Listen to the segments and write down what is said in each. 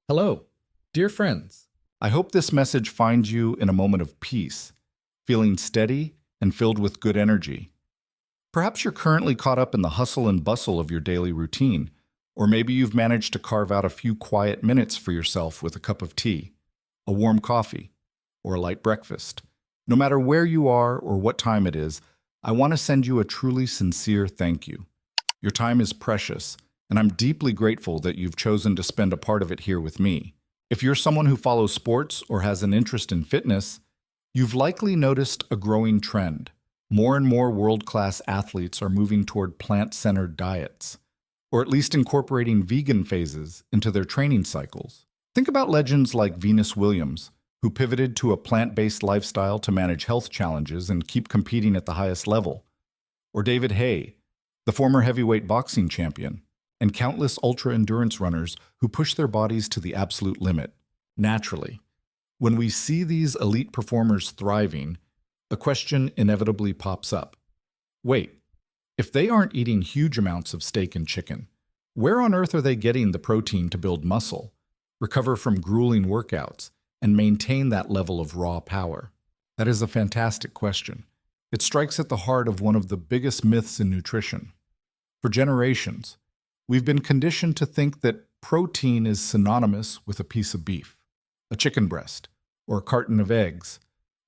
Hello, dear friends. I hope this message finds you in a moment of peace, feeling steady and filled with good energy. Perhaps you're currently caught up in the hustle and bustle of your daily routine, or maybe you've managed to carve out a few quiet minutes for yourself with a cup of tea, a warm coffee, or a light breakfast. No matter where you are or what time it is, I want to send you a truly sincere thank you. Your time is precious, and I'm deeply grateful that you've chosen to spend a part of it here with me. If you're someone who follows sports or has an interest in fitness, you've likely noticed a growing trend. More and more world-class athletes are moving toward plant-centered diets, or at least incorporating vegan phases into their training cycles. Think about legends like Venus Williams, who pivoted to a plant-based lifestyle to manage health challenges and keep competing at the highest level, or David Haye, the former heavyweight boxing champion, and countless ultra-endurance runners who push their bodies to the absolute limit, naturally. When we see these elite performers thriving, a question inevitably pops up. Wait, if they aren't eating huge amounts of steak and chicken, where on earth are they getting the protein to build muscle, recover from grueling workouts, and maintain that level of raw power? That is a fantastic question. It strikes at the heart of one of the biggest myths in nutrition. For generations, we've been conditioned to think that protein is synonymous with a piece of beef, a chicken breast, or a carton of eggs.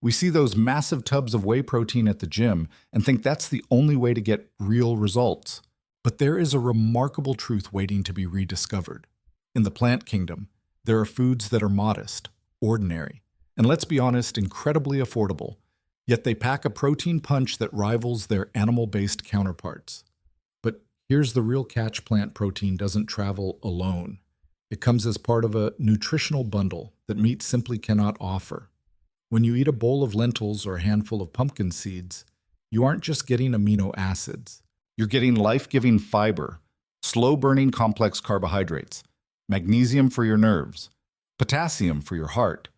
We see those massive tubs of whey protein at the gym and think that's the only way to get real results. But there is a remarkable truth waiting to be rediscovered. In the plant kingdom, there are foods that are modest, ordinary, and let's be honest, incredibly affordable, yet they pack a protein punch that rivals their animal-based counterparts. But here's the real catch: plant protein doesn't travel alone. It comes as part of a nutritional bundle that meat simply cannot offer. When you eat a bowl of lentils or a handful of pumpkin seeds, you aren't just getting amino acids. You're getting life-giving fiber, slow-burning complex carbohydrates, magnesium for your nerves, potassium for your heart,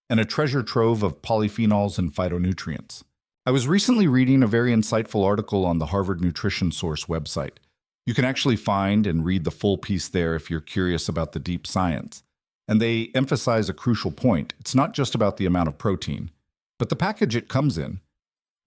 and a treasure trove of polyphenols and phytonutrients. I was recently reading a very insightful article on the Harvard Nutrition Source website. You can actually find and read the full piece there if you're curious about the deep science. And they emphasize a crucial point. It's not just about the amount of protein, but the package it comes in.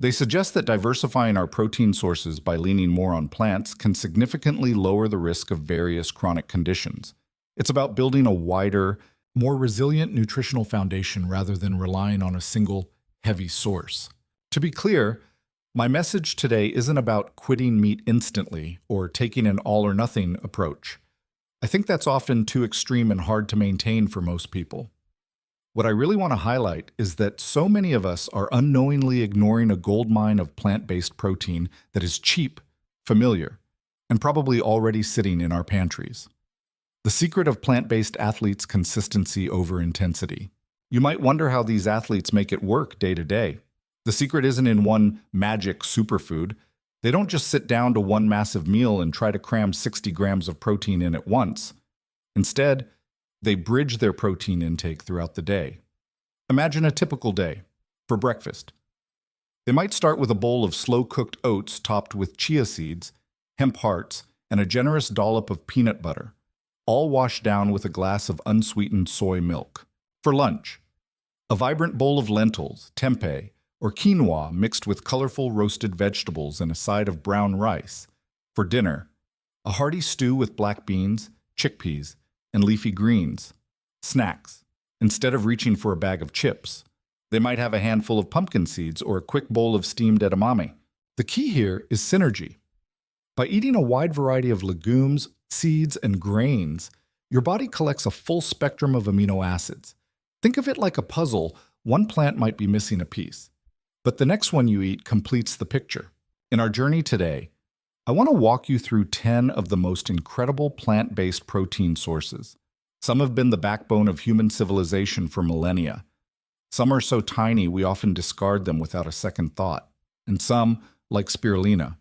They suggest that diversifying our protein sources by leaning more on plants can significantly lower the risk of various chronic conditions. It's about building a wider, more resilient nutritional foundation rather than relying on a single, heavy source. To be clear, my message today isn't about quitting meat instantly or taking an all-or-nothing approach. I think that's often too extreme and hard to maintain for most people. What I really want to highlight is that so many of us are unknowingly ignoring a goldmine of plant-based protein that is cheap, familiar, and probably already sitting in our pantries. The secret of plant-based athletes' consistency over intensity. You might wonder how these athletes make it work day to day. The secret isn't in one magic superfood. They don't just sit down to one massive meal and try to cram 60 grams of protein in at once. Instead, they bridge their protein intake throughout the day. Imagine a typical day. For breakfast, they might start with a bowl of slow-cooked oats topped with chia seeds, hemp hearts, and a generous dollop of peanut butter, all washed down with a glass of unsweetened soy milk. For lunch, a vibrant bowl of lentils, tempeh, or quinoa mixed with colorful roasted vegetables and a side of brown rice. For dinner, a hearty stew with black beans, chickpeas, and leafy greens. Snacks, instead of reaching for a bag of chips, they might have a handful of pumpkin seeds or a quick bowl of steamed edamame. The key here is synergy. By eating a wide variety of legumes, seeds, and grains, your body collects a full spectrum of amino acids. Think of it like a puzzle. One plant might be missing a piece, but the next one you eat completes the picture. In our journey today, I want to walk you through 10 of the most incredible plant-based protein sources. Some have been the backbone of human civilization for millennia. Some are so tiny we often discard them without a second thought. And some, like spirulina,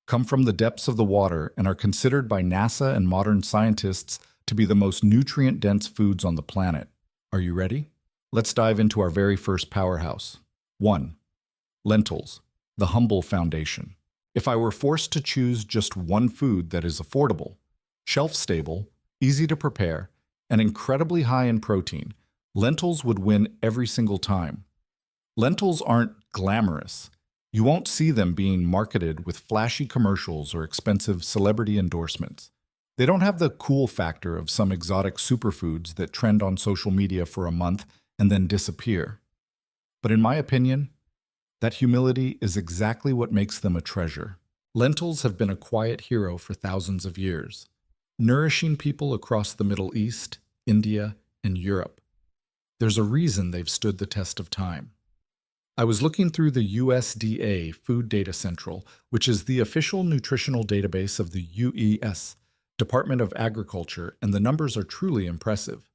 come from the depths of the water and are considered by NASA and modern scientists to be the most nutrient-dense foods on the planet. Are you ready? Let's dive into our very first powerhouse. 1. Lentils, the humble foundation. If I were forced to choose just one food that is affordable, shelf-stable, easy to prepare, and incredibly high in protein, lentils would win every single time. Lentils aren't glamorous. You won't see them being marketed with flashy commercials or expensive celebrity endorsements. They don't have the cool factor of some exotic superfoods that trend on social media for a month and then disappear. But in my opinion, that humility is exactly what makes them a treasure. Lentils have been a quiet hero for thousands of years, nourishing people across the Middle East, India, and Europe. There's a reason they've stood the test of time. I was looking through the USDA Food Data Central, which is the official nutritional database of the U.S. Department of Agriculture, and the numbers are truly impressive.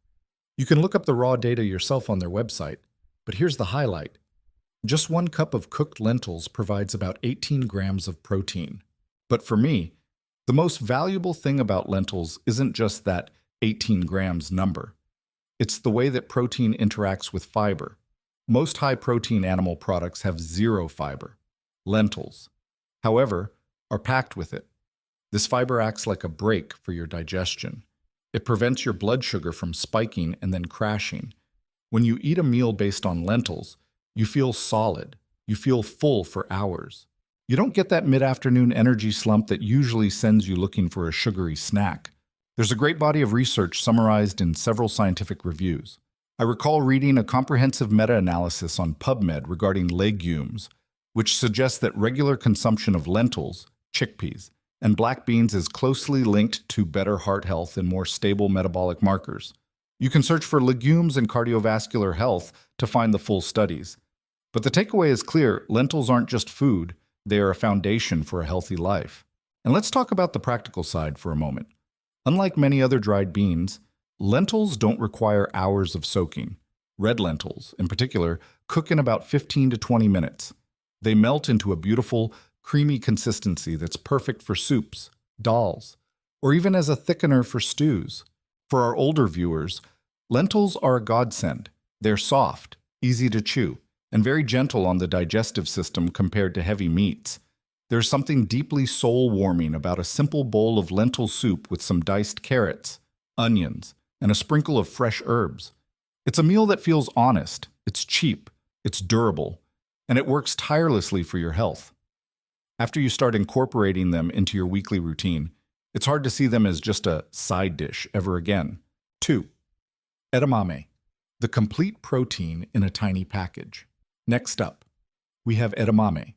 You can look up the raw data yourself on their website, but here's the highlight. Just 1 cup of cooked lentils provides about 18 grams of protein. But for me, the most valuable thing about lentils isn't just that 18 grams number. It's the way that protein interacts with fiber. Most high-protein animal products have 0 fiber. Lentils, however, are packed with it. This fiber acts like a brake for your digestion. It prevents your blood sugar from spiking and then crashing. When you eat a meal based on lentils, you feel solid. You feel full for hours. You don't get that mid-afternoon energy slump that usually sends you looking for a sugary snack. There's a great body of research summarized in several scientific reviews. I recall reading a comprehensive meta-analysis on PubMed regarding legumes, which suggests that regular consumption of lentils, chickpeas, and black beans is closely linked to better heart health and more stable metabolic markers. You can search for legumes and cardiovascular health to find the full studies. But the takeaway is clear: lentils aren't just food, they are a foundation for a healthy life. And let's talk about the practical side for a moment. Unlike many other dried beans, lentils don't require hours of soaking. Red lentils, in particular, cook in about 15 to 20 minutes. They melt into a beautiful, creamy consistency that's perfect for soups, dals, or even as a thickener for stews. For our older viewers, lentils are a godsend. They're soft, easy to chew, and very gentle on the digestive system compared to heavy meats. There's something deeply soul-warming about a simple bowl of lentil soup with some diced carrots, onions, and a sprinkle of fresh herbs. It's a meal that feels honest, it's cheap, it's durable, and it works tirelessly for your health. After you start incorporating them into your weekly routine, it's hard to see them as just a side dish ever again. 2. Edamame, the complete protein in a tiny package. Next up, we have edamame.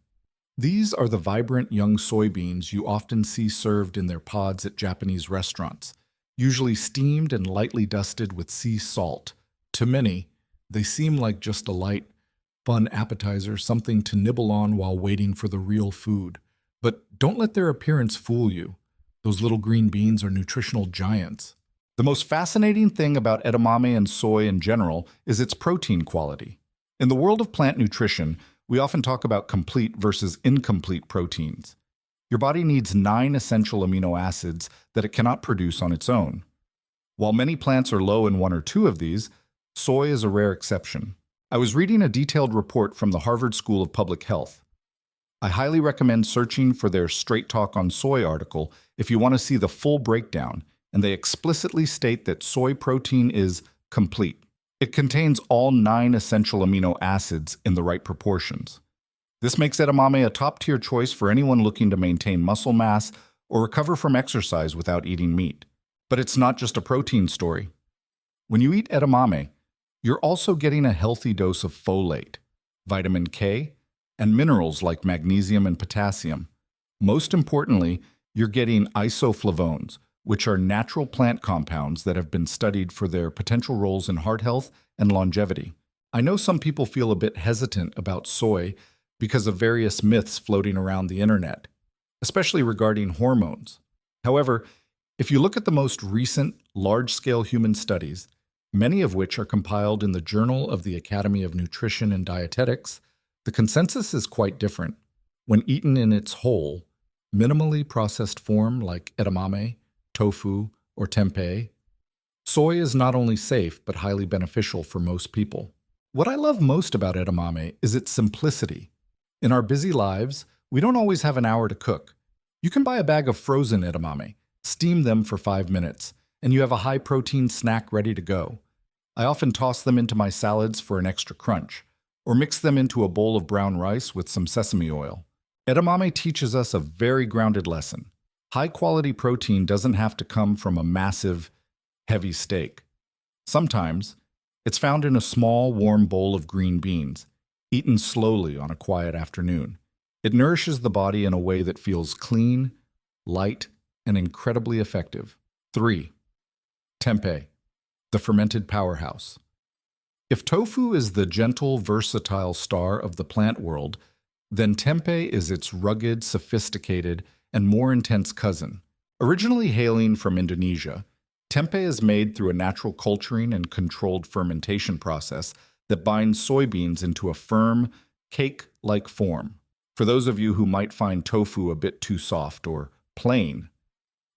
These are the vibrant young soybeans you often see served in their pods at Japanese restaurants, usually steamed and lightly dusted with sea salt. To many, they seem like just a light, fun appetizer, something to nibble on while waiting for the real food. But don't let their appearance fool you. Those little green beans are nutritional giants. The most fascinating thing about edamame and soy in general is its protein quality. In the world of plant nutrition, we often talk about complete versus incomplete proteins. Your body needs 9 essential amino acids that it cannot produce on its own. While many plants are low in 1 or 2 of these, soy is a rare exception. I was reading a detailed report from the Harvard School of Public Health. I highly recommend searching for their Straight Talk on Soy article if you want to see the full breakdown, and they explicitly state that soy protein is complete. It contains all 9 essential amino acids in the right proportions. This makes edamame a top-tier choice for anyone looking to maintain muscle mass or recover from exercise without eating meat. But it's not just a protein story. When you eat edamame, you're also getting a healthy dose of folate, vitamin K, and minerals like magnesium and potassium. Most importantly, you're getting isoflavones, which are natural plant compounds that have been studied for their potential roles in heart health and longevity. I know some people feel a bit hesitant about soy because of various myths floating around the internet, especially regarding hormones. However, if you look at the most recent large-scale human studies, many of which are compiled in the Journal of the Academy of Nutrition and Dietetics, the consensus is quite different. When eaten in its whole, minimally processed form like edamame, tofu, or tempeh, soy is not only safe but highly beneficial for most people. What I love most about edamame is its simplicity. In our busy lives, we don't always have an hour to cook. You can buy a bag of frozen edamame, steam them for 5 minutes, and you have a high-protein snack ready to go. I often toss them into my salads for an extra crunch, or mix them into a bowl of brown rice with some sesame oil. Edamame teaches us a very grounded lesson. High-quality protein doesn't have to come from a massive, heavy steak. Sometimes, it's found in a small, warm bowl of green beans, eaten slowly on a quiet afternoon. It nourishes the body in a way that feels clean, light, and incredibly effective. 3. Tempeh, the fermented powerhouse. If tofu is the gentle, versatile star of the plant world, then tempeh is its rugged, sophisticated, and more intense cousin. Originally hailing from Indonesia, tempeh is made through a natural culturing and controlled fermentation process that binds soybeans into a firm, cake-like form. For those of you who might find tofu a bit too soft or plain,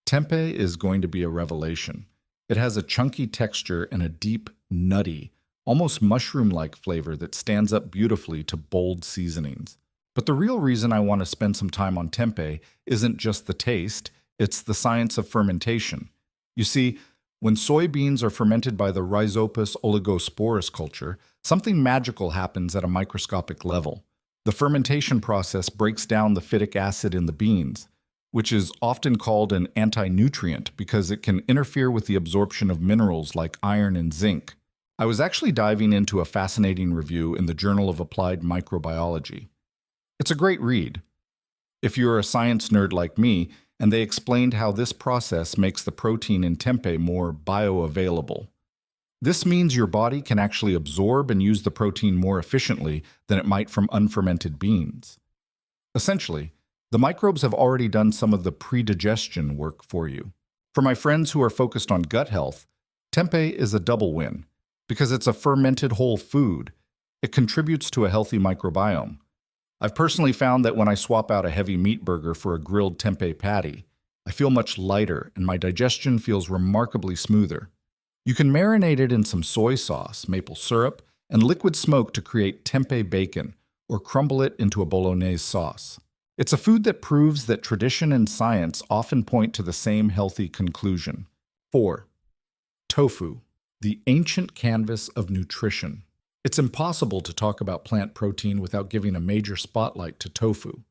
tempeh is going to be a revelation. It has a chunky texture and a deep, nutty, almost mushroom-like flavor that stands up beautifully to bold seasonings. But the real reason I want to spend some time on tempeh isn't just the taste, it's the science of fermentation. You see, when soybeans are fermented by the Rhizopus oligosporus culture, something magical happens at a microscopic level. The fermentation process breaks down the phytic acid in the beans, which is often called an anti-nutrient because it can interfere with the absorption of minerals like iron and zinc. I was actually diving into a fascinating review in the Journal of Applied Microbiology. It's a great read, if you're a science nerd like me, and they explained how this process makes the protein in tempeh more bioavailable. This means your body can actually absorb and use the protein more efficiently than it might from unfermented beans. Essentially, the microbes have already done some of the pre-digestion work for you. For my friends who are focused on gut health, tempeh is a double win. Because it's a fermented whole food, it contributes to a healthy microbiome. I've personally found that when I swap out a heavy meat burger for a grilled tempeh patty, I feel much lighter and my digestion feels remarkably smoother. You can marinate it in some soy sauce, maple syrup, and liquid smoke to create tempeh bacon, or crumble it into a bolognese sauce. It's a food that proves that tradition and science often point to the same healthy conclusion. 4. Tofu, the ancient canvas of nutrition. It's impossible to talk about plant protein without giving a major spotlight to tofu.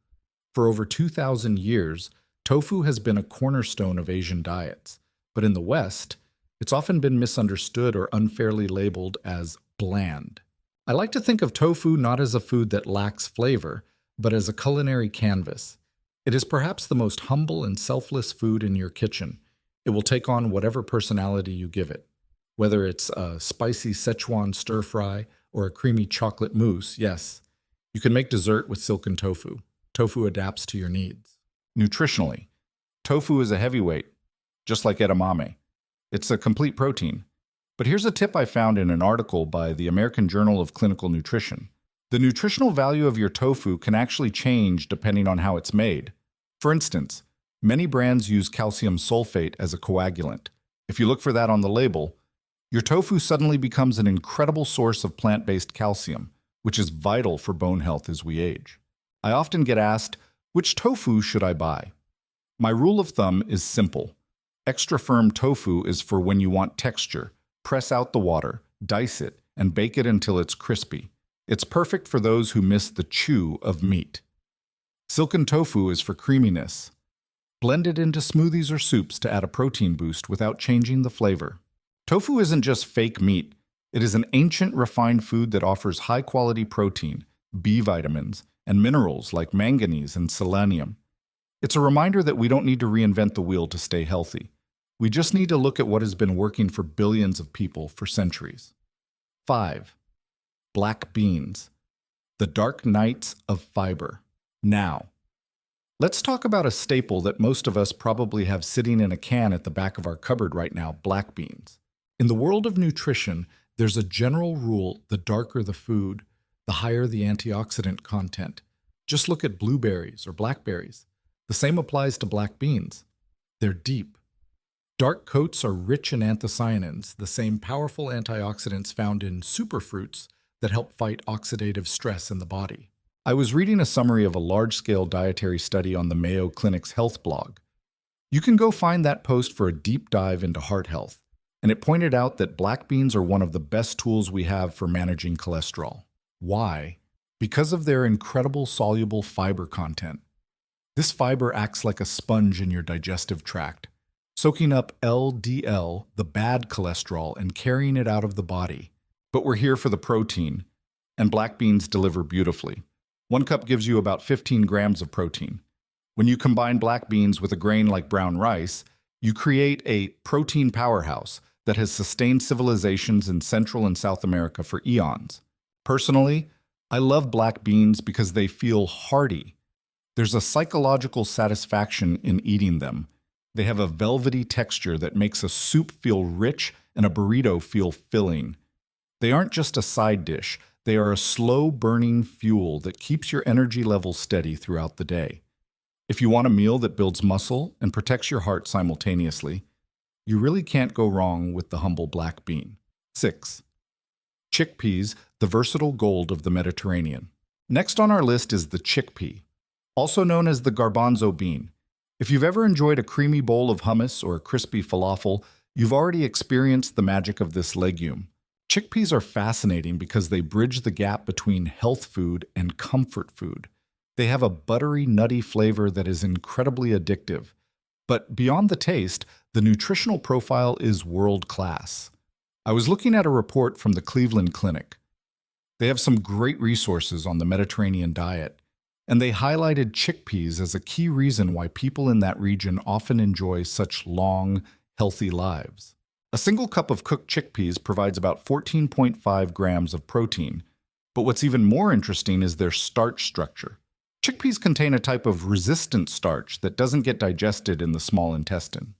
For over 2,000 years, tofu has been a cornerstone of Asian diets, but in the West, it's often been misunderstood or unfairly labeled as bland. I like to think of tofu not as a food that lacks flavor, but as a culinary canvas. It is perhaps the most humble and selfless food in your kitchen. It will take on whatever personality you give it. Whether it's a spicy Szechuan stir-fry or a creamy chocolate mousse, yes, you can make dessert with silken tofu. Tofu adapts to your needs. Nutritionally, tofu is a heavyweight, just like edamame. It's a complete protein. But here's a tip I found in an article by the American Journal of Clinical Nutrition. The nutritional value of your tofu can actually change depending on how it's made. For instance, many brands use calcium sulfate as a coagulant. If you look for that on the label, your tofu suddenly becomes an incredible source of plant-based calcium, which is vital for bone health as we age. I often get asked, which tofu should I buy? My rule of thumb is simple. Extra firm tofu is for when you want texture. Press out the water, dice it, and bake it until it's crispy. It's perfect for those who miss the chew of meat. Silken tofu is for creaminess. Blend it into smoothies or soups to add a protein boost without changing the flavor. Tofu isn't just fake meat. It is an ancient, refined food that offers high-quality protein, B vitamins, and minerals like manganese and selenium. It's a reminder that we don't need to reinvent the wheel to stay healthy. We just need to look at what has been working for billions of people for centuries. 5. Black beans, the dark nights of fiber. Now, let's talk about a staple that most of us probably have sitting in a can at the back of our cupboard right now, black beans. In the world of nutrition, there's a general rule: the darker the food, the higher the antioxidant content. Just look at blueberries or blackberries. The same applies to black beans. They're deep. Dark coats are rich in anthocyanins, the same powerful antioxidants found in superfruits that help fight oxidative stress in the body. I was reading a summary of a large-scale dietary study on the Mayo Clinic's health blog. You can go find that post for a deep dive into heart health, and it pointed out that black beans are one of the best tools we have for managing cholesterol. Why? Because of their incredible soluble fiber content. This fiber acts like a sponge in your digestive tract, soaking up LDL, the bad cholesterol, and carrying it out of the body. But we're here for the protein, and black beans deliver beautifully. 1 cup gives you about 15 grams of protein. When you combine black beans with a grain like brown rice, you create a protein powerhouse that has sustained civilizations in Central and South America for eons. Personally, I love black beans because they feel hearty. There's a psychological satisfaction in eating them. They have a velvety texture that makes a soup feel rich and a burrito feel filling. They aren't just a side dish, they are a slow-burning fuel that keeps your energy level steady throughout the day. If you want a meal that builds muscle and protects your heart simultaneously, you really can't go wrong with the humble black bean. 6. Chickpeas, the versatile gold of the Mediterranean. Next on our list is the chickpea, also known as the garbanzo bean. If you've ever enjoyed a creamy bowl of hummus or a crispy falafel, you've already experienced the magic of this legume. Chickpeas are fascinating because they bridge the gap between health food and comfort food. They have a buttery, nutty flavor that is incredibly addictive. But beyond the taste, the nutritional profile is world-class. I was looking at a report from the Cleveland Clinic. They have some great resources on the Mediterranean diet, and they highlighted chickpeas as a key reason why people in that region often enjoy such long, healthy lives. A single cup of cooked chickpeas provides about 14.5 grams of protein, but what's even more interesting is their starch structure. Chickpeas contain a type of resistant starch that doesn't get digested in the small intestine.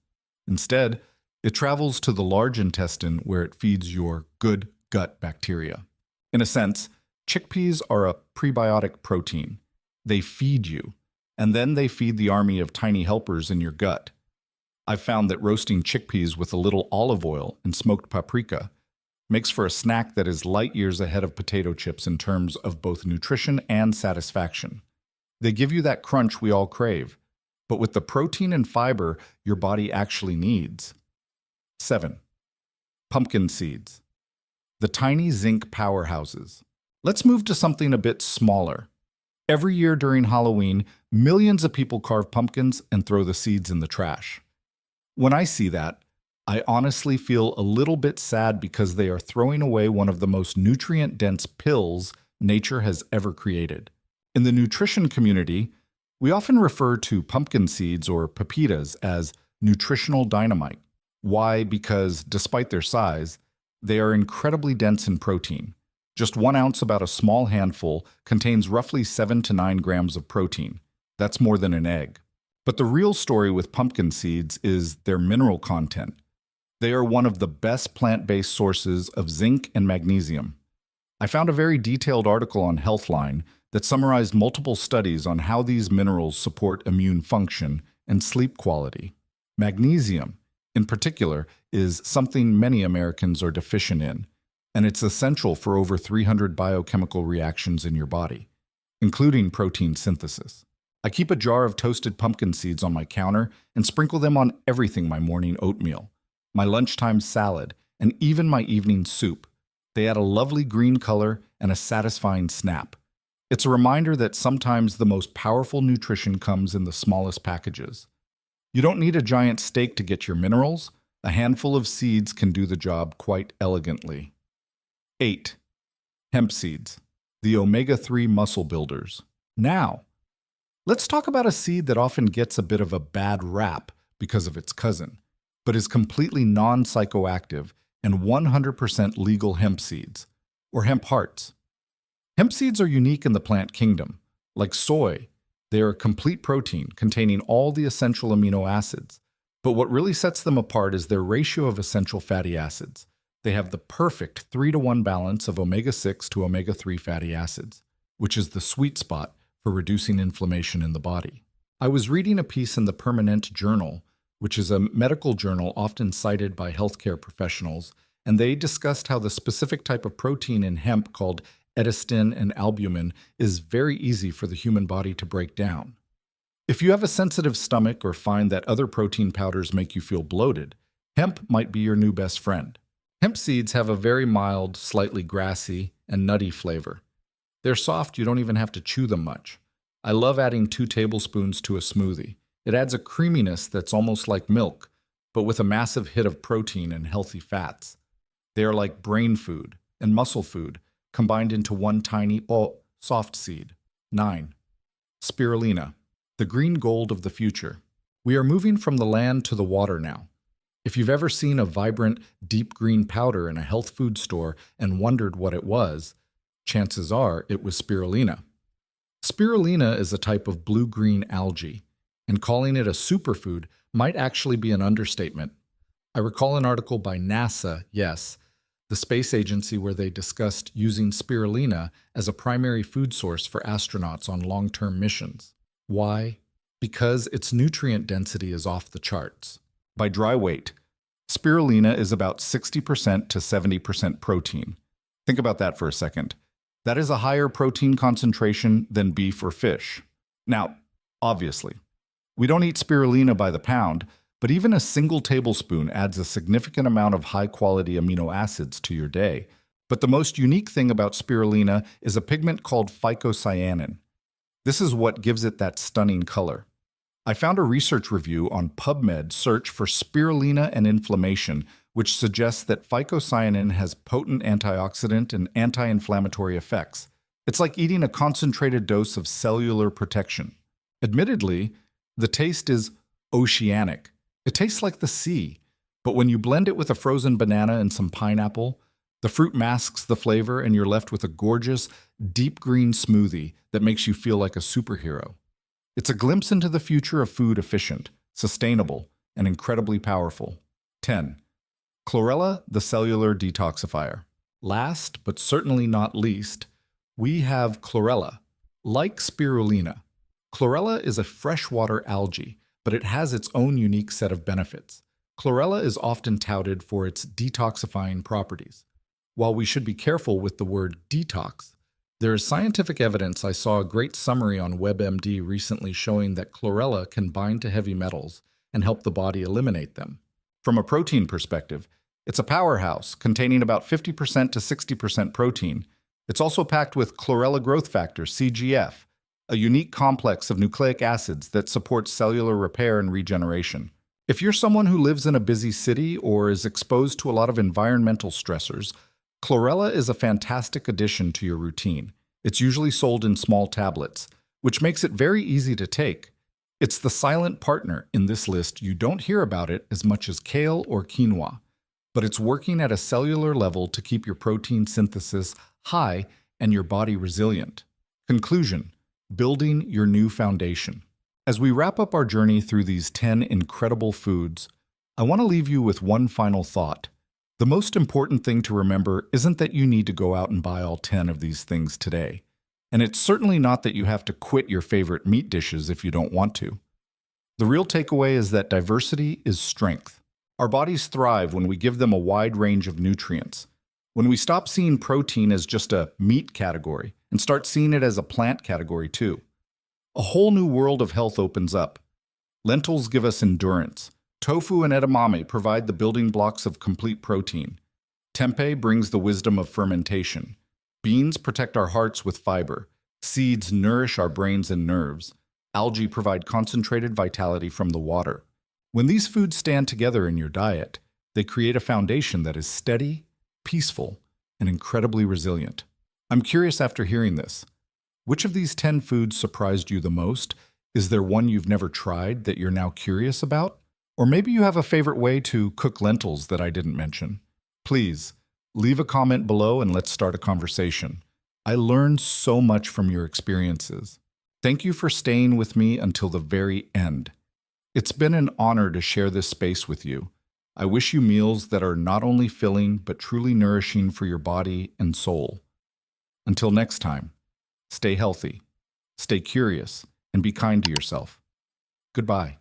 Instead, it travels to the large intestine where it feeds your good gut bacteria. In a sense, chickpeas are a prebiotic protein. They feed you, and then they feed the army of tiny helpers in your gut. I've found that roasting chickpeas with a little olive oil and smoked paprika makes for a snack that is light years ahead of potato chips in terms of both nutrition and satisfaction. They give you that crunch we all crave, but with the protein and fiber your body actually needs. 7. Pumpkin seeds. The tiny zinc powerhouses. Let's move to something a bit smaller. Every year during Halloween, millions of people carve pumpkins and throw the seeds in the trash. When I see that, I honestly feel a little bit sad because they are throwing away one of the most nutrient-dense pills nature has ever created. In the nutrition community, we often refer to pumpkin seeds or pepitas as nutritional dynamite. Why? Because despite their size, they are incredibly dense in protein. Just 1 ounce, about a small handful, contains roughly 7 to 9 grams of protein. That's more than an egg. But the real story with pumpkin seeds is their mineral content. They are one of the best plant-based sources of zinc and magnesium. I found a very detailed article on Healthline that summarized multiple studies on how these minerals support immune function and sleep quality. Magnesium, in particular, is something many Americans are deficient in, and it's essential for over 300 biochemical reactions in your body, including protein synthesis. I keep a jar of toasted pumpkin seeds on my counter and sprinkle them on everything: my morning oatmeal, my lunchtime salad, and even my evening soup. They add a lovely green color and a satisfying snap. It's a reminder that sometimes the most powerful nutrition comes in the smallest packages. You don't need a giant steak to get your minerals. A handful of seeds can do the job quite elegantly. 8. Hemp seeds, the omega-3 muscle builders. Now, let's talk about a seed that often gets a bit of a bad rap because of its cousin, but is completely non-psychoactive and 100% legal hemp seeds, or hemp hearts. Hemp seeds are unique in the plant kingdom. Like soy, they are a complete protein containing all the essential amino acids. But what really sets them apart is their ratio of essential fatty acids. They have the perfect 3-to-1 balance of omega-6 to omega-3 fatty acids, which is the sweet spot for reducing inflammation in the body. I was reading a piece in the Permanent Journal, which is a medical journal often cited by healthcare professionals, and they discussed how the specific type of protein in hemp called edestin and albumin is very easy for the human body to break down. If you have a sensitive stomach or find that other protein powders make you feel bloated, hemp might be your new best friend. Hemp seeds have a very mild, slightly grassy, and nutty flavor. They're soft, you don't even have to chew them much. I love adding 2 tablespoons to a smoothie. It adds a creaminess that's almost like milk, but with a massive hit of protein and healthy fats. They are like brain food and muscle food combined into one tiny, soft seed. 9. Spirulina, the green gold of the future. We are moving from the land to the water now. If you've ever seen a vibrant, deep green powder in a health food store and wondered what it was, chances are it was spirulina. Spirulina is a type of blue-green algae, and calling it a superfood might actually be an understatement. I recall an article by NASA, yes, the space agency, where they discussed using spirulina as a primary food source for astronauts on long-term missions. Why? Because its nutrient density is off the charts. By dry weight, spirulina is about 60% to 70% protein. Think about that for a second. That is a higher protein concentration than beef or fish. Now, obviously, we don't eat spirulina by the pound, but even a single tablespoon adds a significant amount of high-quality amino acids to your day. But the most unique thing about spirulina is a pigment called phycocyanin. This is what gives it that stunning color. I found a research review on PubMed search for spirulina and inflammation, which suggests that phycocyanin has potent antioxidant and anti-inflammatory effects. It's like eating a concentrated dose of cellular protection. Admittedly, the taste is oceanic. It tastes like the sea, but when you blend it with a frozen banana and some pineapple, the fruit masks the flavor and you're left with a gorgeous, deep green smoothie that makes you feel like a superhero. It's a glimpse into the future of food, efficient, sustainable, and incredibly powerful. 10. Chlorella, the cellular detoxifier. Last, but certainly not least, we have chlorella. Like spirulina, chlorella is a freshwater algae, but it has its own unique set of benefits. Chlorella is often touted for its detoxifying properties. While we should be careful with the word detox, there is scientific evidence. I saw a great summary on WebMD recently showing that chlorella can bind to heavy metals and help the body eliminate them. From a protein perspective, it's a powerhouse containing about 50% to 60% protein. It's also packed with chlorella growth factor, CGF, a unique complex of nucleic acids that supports cellular repair and regeneration. If you're someone who lives in a busy city or is exposed to a lot of environmental stressors, chlorella is a fantastic addition to your routine. It's usually sold in small tablets, which makes it very easy to take. It's the silent partner in this list. You don't hear about it as much as kale or quinoa, but it's working at a cellular level to keep your protein synthesis high and your body resilient. Conclusion: building your new foundation. As we wrap up our journey through these 10 incredible foods, I want to leave you with one final thought. The most important thing to remember isn't that you need to go out and buy all 10 of these things today. And it's certainly not that you have to quit your favorite meat dishes if you don't want to. The real takeaway is that diversity is strength. Our bodies thrive when we give them a wide range of nutrients. When we stop seeing protein as just a meat category and start seeing it as a plant category too, a whole new world of health opens up. Lentils give us endurance. Tofu and edamame provide the building blocks of complete protein. Tempeh brings the wisdom of fermentation. Beans protect our hearts with fiber. Seeds nourish our brains and nerves. Algae provide concentrated vitality from the water. When these foods stand together in your diet, they create a foundation that is steady, peaceful, and incredibly resilient. I'm curious after hearing this. Which of these 10 foods surprised you the most? Is there one you've never tried that you're now curious about? Or maybe you have a favorite way to cook lentils that I didn't mention. Please, leave a comment below and let's start a conversation. I learned so much from your experiences. Thank you for staying with me until the very end. It's been an honor to share this space with you. I wish you meals that are not only filling, but truly nourishing for your body and soul. Until next time, stay healthy, stay curious, and be kind to yourself. Goodbye.